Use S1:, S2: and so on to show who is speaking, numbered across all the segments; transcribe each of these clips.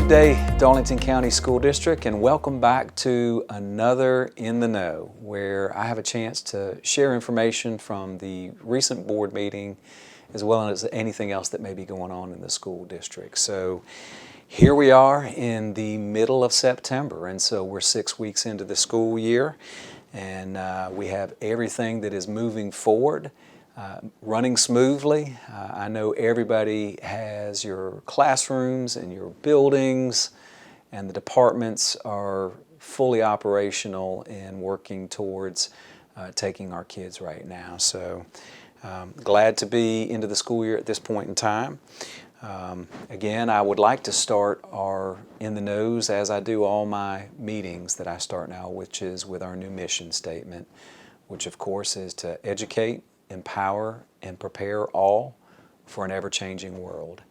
S1: day, Darlington County School District, and welcome back to another In the Know, where I have a chance to share information from the recent board meeting as well as anything else that may be going on in the school district. So here we are in the middle of September, and so we're 6 weeks into the school year, and we have everything that is moving forward. Running smoothly. I know everybody has your classrooms and your buildings, and the departments are fully operational and working towards taking our kids right now. So glad to be into the school year at this point in time. Again, I would like to start our In the Knows as I do all my meetings that I start now, which is with our new mission statement, which of course is to educate, empower, and prepare all for an ever-changing world.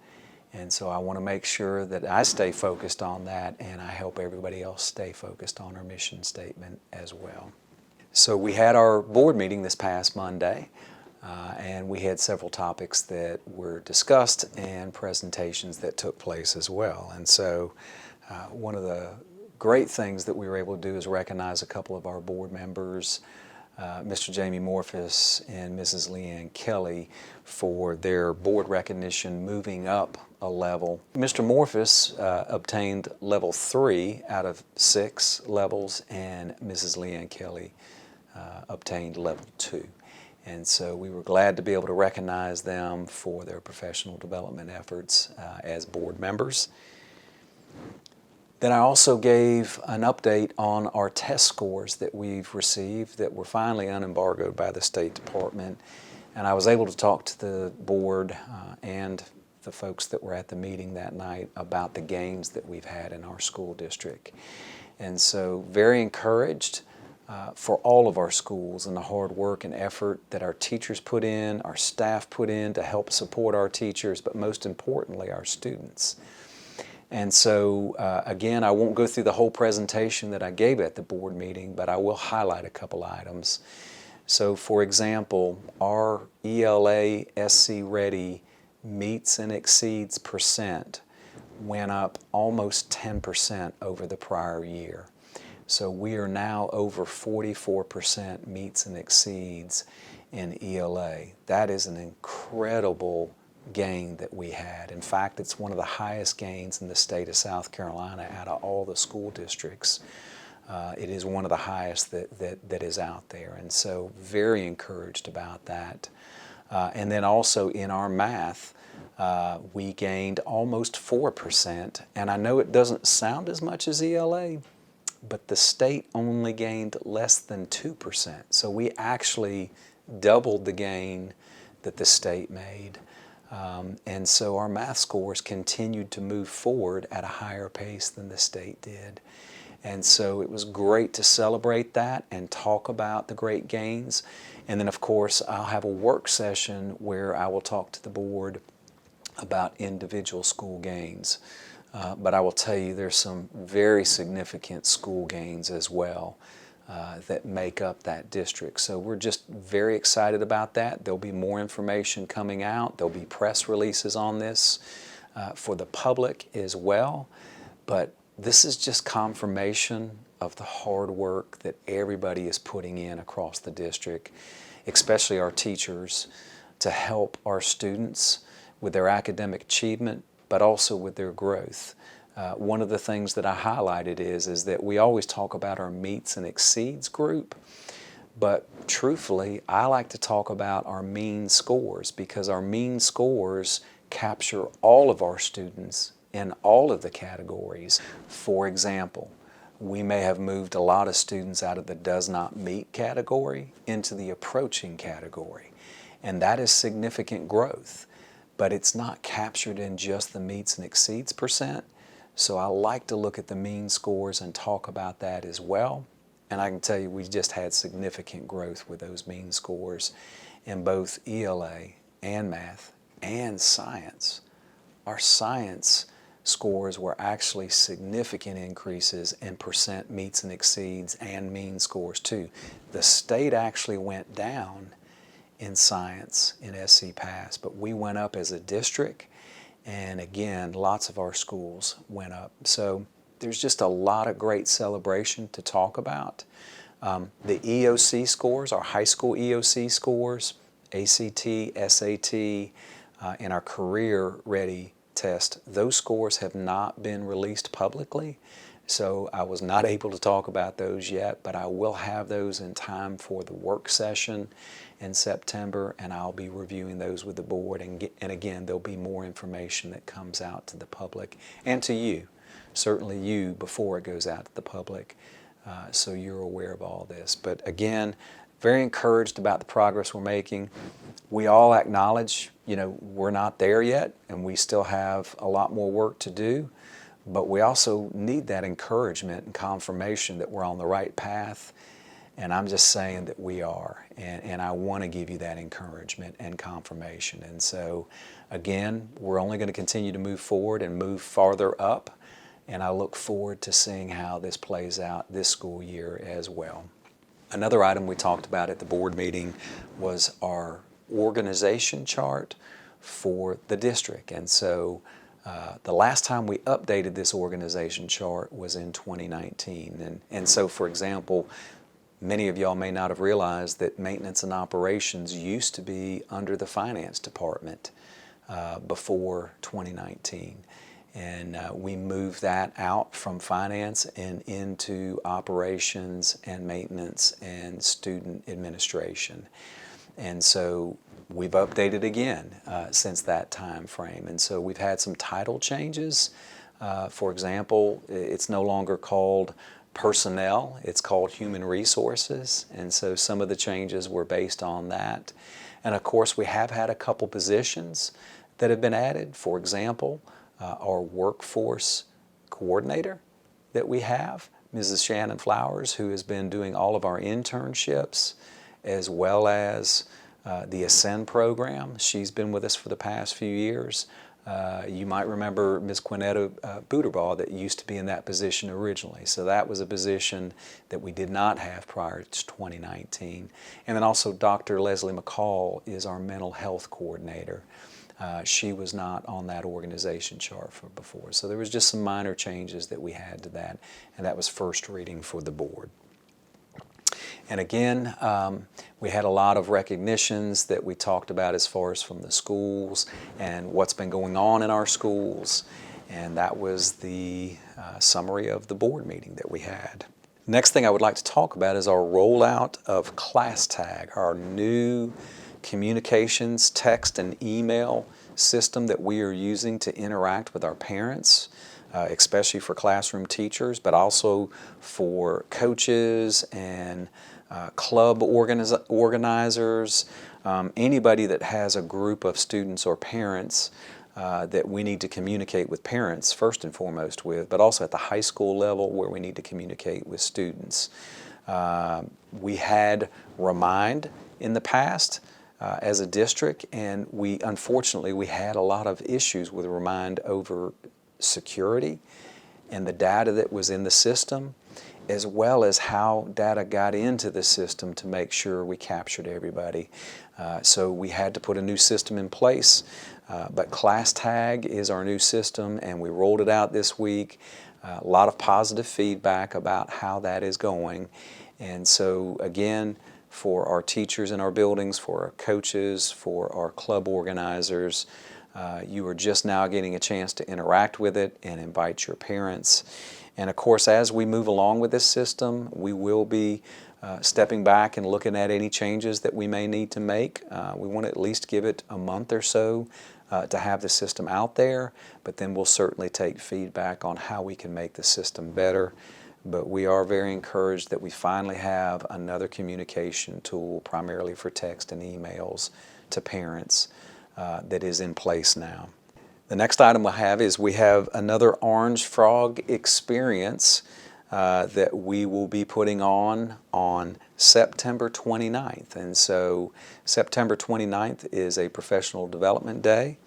S1: And so I want to make sure that I stay focused on that, and I help everybody else stay focused on our mission statement as well. So we had our board meeting this past Monday, and we had several topics that were discussed and presentations that took place as well. And so one of the great things that we were able to do is recognize a couple of our board members, Mr. Jamie Morphus and Mrs. Leanne Kelly, for their board recognition moving up a level. Mr. Morphus obtained level 3 out of 6 levels, and Mrs. Leanne Kelly obtained level 2. And so we were glad to be able to recognize them for their professional development efforts as board members. Then I also gave an update on our test scores that we've received that were finally unembargoed by the State Department. And I was able to talk to the board and the folks that were at the meeting that night about the gains that we've had in our school district. And so very encouraged for all of our schools and the hard work and effort that our teachers put in, our staff put in to help support our teachers, but most importantly, our students. And so, again, I won't go through the whole presentation that I gave at the board meeting, but I will highlight a couple items. So, for example, our ELA SC Ready meets and exceeds percent went up almost 10% over the prior year. So we are now over 44% meets and exceeds in ELA. That is an incredible gain that we had. In fact, it's one of the highest gains in the state of South Carolina out of all the school districts. It is one of the highest that is out there, and so very encouraged about that. And then also in our math, we gained almost 4%, and I know it doesn't sound as much as ELA, but the state only gained less than 2%. So we actually doubled the gain that the state made. And so our math scores continued to move forward at a higher pace than the state did. And so it was great to celebrate that and talk about the great gains. And then of course I'll have a work session where I will talk to the board about individual school gains. But I will tell you there's some very significant school gains as well that make up that district. So we're just very excited about that. There'll be more information coming out. There'll be press releases on this for the public as well. But this is just confirmation of the hard work that everybody is putting in across the district, especially our teachers, to help our students with their academic achievement, but also with their growth. One of the things that I highlighted is that we always talk about our meets and exceeds group, but truthfully, I like to talk about our mean scores, because our mean scores capture all of our students in all of the categories. For example, we may have moved a lot of students out of the does not meet category into the approaching category, and that is significant growth. But it's not captured in just the meets and exceeds percent. So I like to look at the mean scores and talk about that as well. And I can tell you we just had significant growth with those mean scores in both ELA and math and science. Our science scores were actually significant increases in percent meets and exceeds and mean scores too. The state actually went down in science in SC Pass, but we went up as a district, And again, lots of our schools went up. So there's just a lot of great celebration to talk about. The EOC scores, our high school EOC scores, ACT, SAT, and our career ready test, those scores have not been released publicly. So I was not able to talk about those yet, but I will have those in time for the work session in September, and I'll be reviewing those with the board. And again, there'll be more information that comes out to the public and to you, certainly you, before it goes out to the public, so you're aware of all this. But again, very encouraged about the progress we're making. We all acknowledge, we're not there yet, and we still have a lot more work to do. But we also need that encouragement and confirmation that we're on the right path. And I'm just saying that we are. And I want to give you that encouragement and confirmation. And so, again, we're only going to continue to move forward and move farther up. And I look forward to seeing how this plays out this school year as well. Another item we talked about at the board meeting was our organization chart for the district. And so the last time we updated this organization chart was in 2019. And so, for example, many of y'all may not have realized that maintenance and operations used to be under the finance department before 2019. And we moved that out from finance and into operations and maintenance and student administration. And so we've updated again since that time frame. And so we've had some title changes. For example, it's no longer called personnel, it's called human resources. And so some of the changes were based on that. And of course, we have had a couple positions that have been added. For example, our workforce coordinator that we have, Mrs. Shannon Flowers, who has been doing all of our internships, as well as the Ascend program. She's been with us for the past few years. You might remember Ms. Quinetta Booterbaugh that used to be in that position originally. So that was a position that we did not have prior to 2019. And then also Dr. Leslie McCall is our mental health coordinator. She was not on that organization chart for before. So there was just some minor changes that we had to that, and that was first reading for the board. And again, we had a lot of recognitions that we talked about as far as from the schools and what's been going on in our schools. And that was the summary of the board meeting that we had. Next thing I would like to talk about is our rollout of ClassTag, our new communications, text and email system that we are using to interact with our parents, especially for classroom teachers, but also for coaches and club organizers, anybody that has a group of students or parents that we need to communicate with parents first and foremost with, but also at the high school level where we need to communicate with students. We had Remind in the past as a district, and unfortunately we had a lot of issues with Remind over security and the data that was in the system, as well as how data got into the system to make sure we captured everybody. So we had to put a new system in place, but ClassTag is our new system, and we rolled it out this week. A lot of positive feedback about how that is going. And so again, for our teachers in our buildings, for our coaches, for our club organizers, you are just now getting a chance to interact with it and invite your parents. And of course, as we move along with this system, we will be stepping back and looking at any changes that we may need to make. We want to at least give it a month or so to have the system out there, but then we'll certainly take feedback on how we can make the system better. But we are very encouraged that we finally have another communication tool, primarily for text and emails to parents, that is in place now. The next item we have another Orange Frog experience that we will be putting on September 29th. And so September 29th is a professional development day,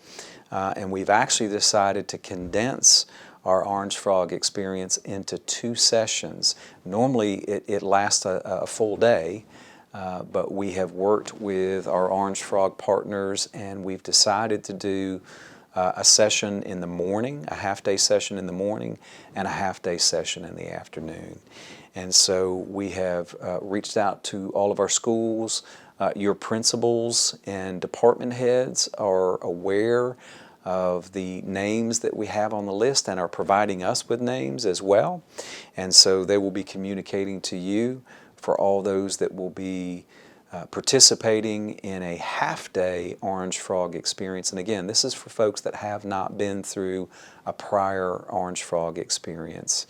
S1: and we've actually decided to condense our Orange Frog experience into 2 sessions. Normally it lasts a full day, but we have worked with our Orange Frog partners, and we've decided to do a session in the morning, a half-day session in the morning, and a half-day session in the afternoon. And so we have reached out to all of our schools. Your principals and department heads are aware of the names that we have on the list and are providing us with names as well. And so they will be communicating to you for all those that will be participating in a half-day Orange Frog experience. And again, this is for folks that have not been through a prior Orange Frog experience.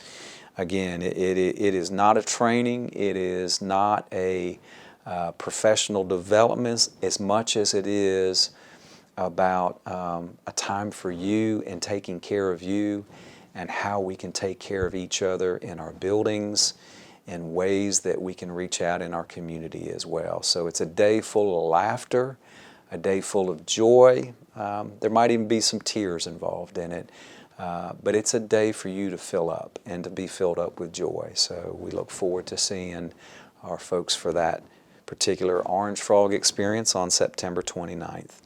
S1: Again, it is not a training, it is not a professional development as much as it is about a time for you and taking care of you and how we can take care of each other in our buildings in ways that we can reach out in our community as well. So it's a day full of laughter, a day full of joy. There might even be some tears involved in it, but it's a day for you to fill up and to be filled up with joy. So we look forward to seeing our folks for that particular Orange Frog experience on September 29th.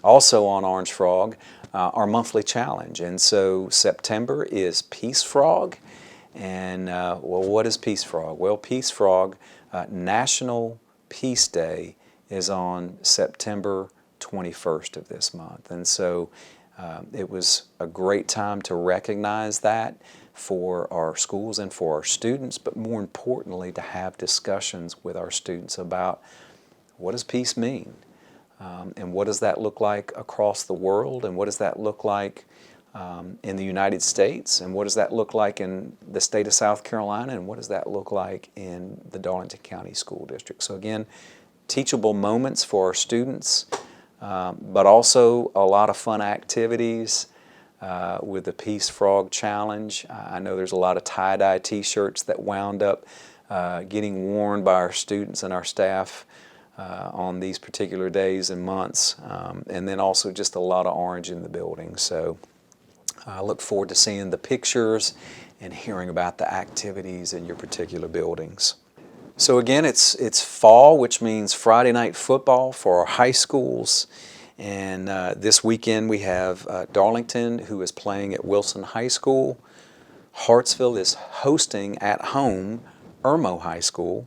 S1: Also on Orange Frog, our monthly challenge. And so September is Peace Frog. And well, what is Peace Frog? Well, Peace Frog National Peace Day is on September 21st of this month. And so it was a great time to recognize that for our schools and for our students, but more importantly to have discussions with our students about what does peace mean? And what does that look like across the world? And what does that look like in the United States? And what does that look like in the state of South Carolina? And what does that look like in the Darlington County School District? So again, teachable moments for our students, but also a lot of fun activities with the Peace Frog Challenge. I know there's a lot of tie-dye t-shirts that wound up getting worn by our students and our staff on these particular days and months, and then also just a lot of orange in the building. So I look forward to seeing the pictures and hearing about the activities in your particular buildings. So again, it's fall, which means Friday night football for our high schools. And this weekend we have Darlington, who is playing at Wilson High School. Hartsville is hosting at home Irmo High School.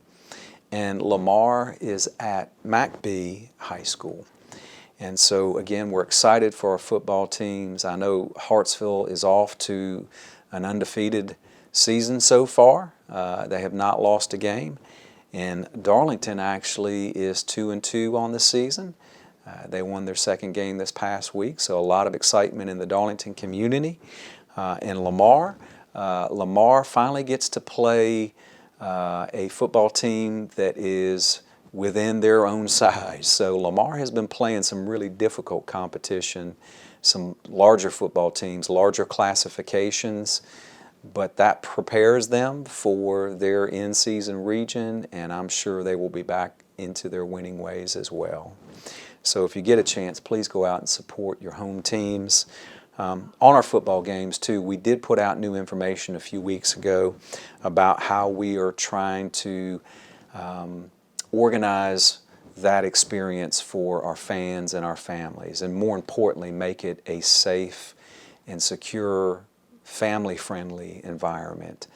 S1: And Lamar is at McBee High School. And so again, we're excited for our football teams. I know Hartsville is off to an undefeated season so far. They have not lost a game. And Darlington actually is 2-2 on the season. They won their second game this past week, so a lot of excitement in the Darlington community. And Lamar finally gets to play a football team that is within their own size. So Lamar has been playing some really difficult competition, some larger football teams, larger classifications, but that prepares them for their in-season region, and I'm sure they will be back into their winning ways as well. So if you get a chance, please go out and support your home teams. On our football games too, we did put out new information a few weeks ago about how we are trying to organize that experience for our fans and our families, and more importantly, make it a safe and secure, family-friendly environment.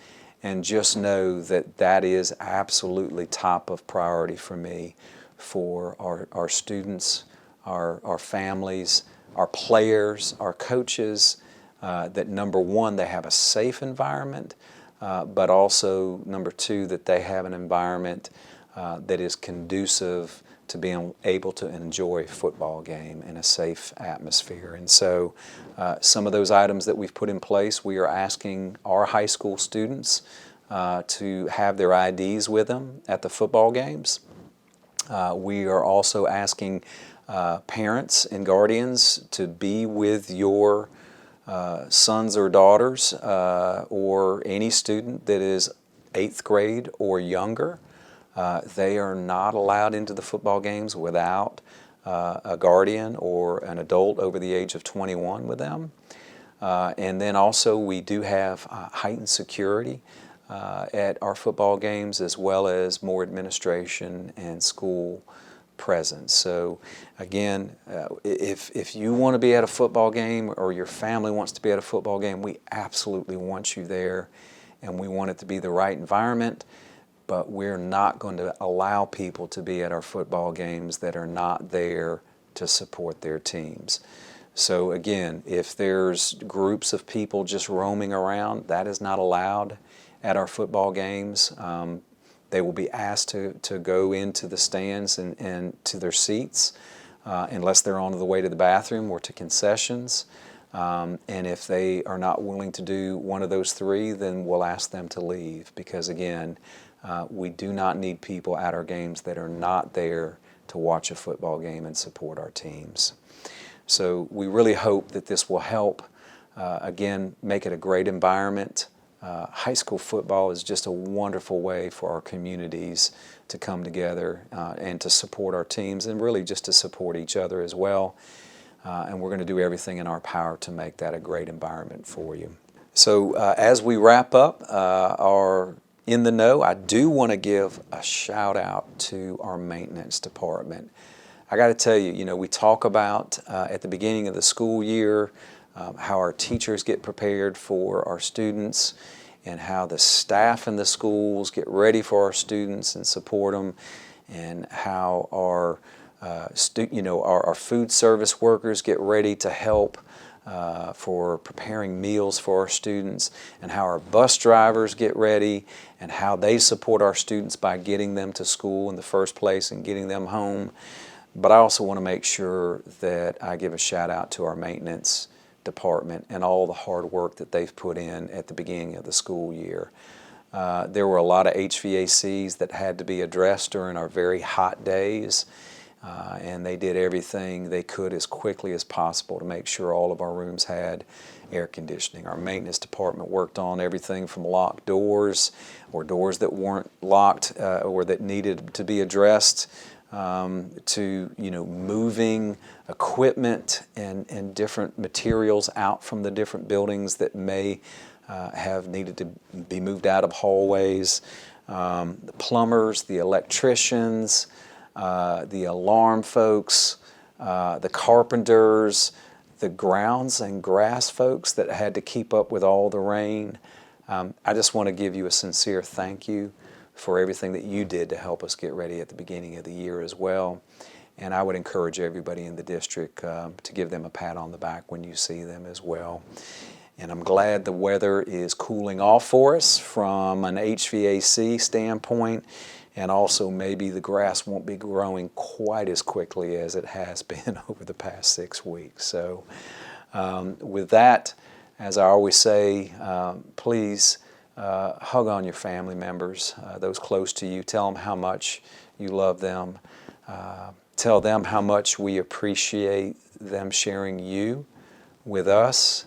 S1: And just know that that is absolutely top of priority for me, for our students, our families, our players, our coaches, that number one, they have a safe environment, but also number two, that they have an environment that is conducive to being able to enjoy a football game in a safe atmosphere. And so some of those items that we've put in place, we are asking our high school students to have their IDs with them at the football games. We are also asking parents and guardians to be with your sons or daughters or any student that is 8th grade or younger. They are not allowed into the football games without a guardian or an adult over the age of 21 with them. And then also we do have heightened security at our football games, as well as more administration and school presence. So again, if you want to be at a football game or your family wants to be at a football game, we absolutely want you there, and we want it to be the right environment, but we're not going to allow people to be at our football games that are not there to support their teams. So again, if there's groups of people just roaming around, that is not allowed at our football games. They will be asked to go into the stands and to their seats unless they're on the way to the bathroom or to concessions. And if they are not willing to do one of those three, then we'll ask them to leave, because again, we do not need people at our games that are not there to watch a football game and support our teams. So we really hope that this will help, again, make it a great environment. High school football is just a wonderful way for our communities to come together and to support our teams, and really just to support each other as well. And we're going to do everything in our power to make that a great environment for you. So as we wrap up our In the Know, I do want to give a shout out to our maintenance department. I got to tell you, we talk about at the beginning of the school year how our teachers get prepared for our students, and how the staff in the schools get ready for our students and support them, and how our our food service workers get ready to help for preparing meals for our students, and how our bus drivers get ready and how they support our students by getting them to school in the first place and getting them home. But I also want to make sure that I give a shout out to our maintenance department and all the hard work that they've put in at the beginning of the school year. There were a lot of HVACs that had to be addressed during our very hot days, and they did everything they could as quickly as possible to make sure all of our rooms had air conditioning. Our maintenance department worked on everything from locked doors or doors that weren't locked or that needed to be addressed, to moving equipment and different materials out from the different buildings that may have needed to be moved out of hallways. The plumbers, the electricians, the alarm folks, the carpenters, the grounds and grass folks that had to keep up with all the rain. I just want to give you a sincere thank you for everything that you did to help us get ready at the beginning of the year as well. And I would encourage everybody in the district to give them a pat on the back when you see them as well. And I'm glad the weather is cooling off for us from an HVAC standpoint, and also maybe the grass won't be growing quite as quickly as it has been over the past 6 weeks. So with that, as I always say, please hug on your family members, those close to you. Tell them how much you love them. Tell them how much we appreciate them sharing you with us.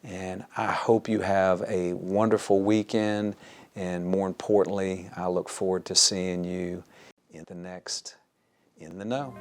S1: And I hope you have a wonderful weekend. And more importantly, I look forward to seeing you in the next In the Know.